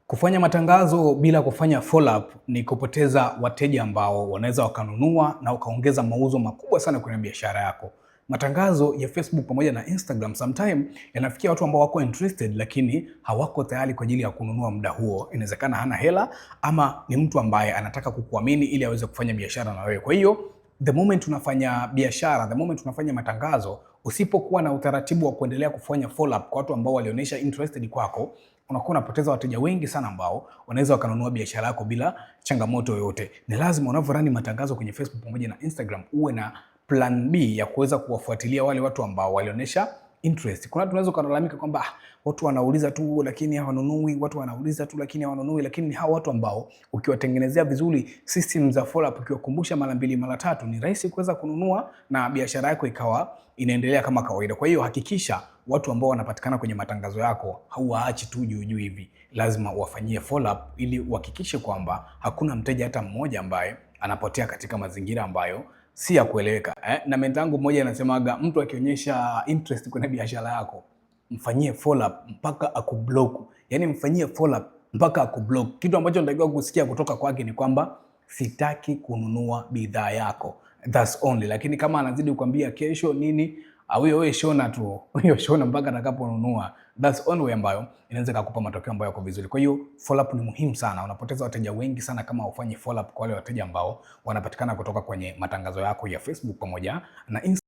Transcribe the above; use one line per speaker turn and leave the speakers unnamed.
Kufanya matangazo bila kufanya follow up ni kupoteza wateja ambao wanaweza wakanunua na ukaongeza mauzo makubwa sana kwenye biashara yako. Matangazo ya Facebook pamoja na Instagram sometime yanafikia watu ambao wako interested lakini hawako tayari kwa ajili ya kununua muda huo. Inawezekana hana hela ama ni mtu ambaye anataka kukuamini ili aweze kufanya biashara na wewe. Kwa hiyo the moment unafanya biashara, the moment unafanya matangazo, usipokuwa na utaratibu wa kuendelea kufanya follow up kwa watu ambao walionyesha interested kwako, unakuwa unapoteza wateja wengi sana ambao wanaweza wakanunua biashara yako bila changamoto yoyote. Ni lazima unavyorani matangazo kwenye Facebook pamoja na Instagram uwe na plan B ya kuweza kuwafuatilia wale watu ambao walionyesha interest. Kuna watu wanaweza kulalamika kwamba watu wanauliza tu lakini hawanunui, watu wanauliza tu lakini hawanunui, lakini hao watu ambao ukiwatengenezea vizuri system za follow up, ukiwakumbusha mara mbili mara tatu, ni rahisi kuweza kununua na biashara yako ikawa inaendelea kama kawaida. Kwa hiyo hakikisha watu ambao wanapatikana kwenye matangazo yako hauwaachi tu juu juu hivi. Lazima uwafanyie follow up ili uhakikishe kwamba hakuna mteja hata mmoja ambaye anapotea katika mazingira ambayo si ya kueleweka. Na mentangu mmoja anasemaga mtu akionyesha interest kwenye biashara yako, mfanyie follow up mpaka akublock. Yaani mfanyie follow up mpaka akublock. Kitu ambacho unatakiwa kusikia kutoka kwake ni kwamba sitaki kununua bidhaa yako. That's only. Lakini kama anazidi kukwambia kesho nini, wewe shona tu. Wewe shona mpaka atakaponunua. That's only way ambayo inaweza kukupa matokeo ambayo yako vizuri. Kwa hiyo follow up ni muhimu sana. Unapoteza wateja wengi sana kama ufanye follow up kwa wale wateja ambao wanapatikana kutoka kwenye matangazo yako ya Facebook pamoja na Instagram.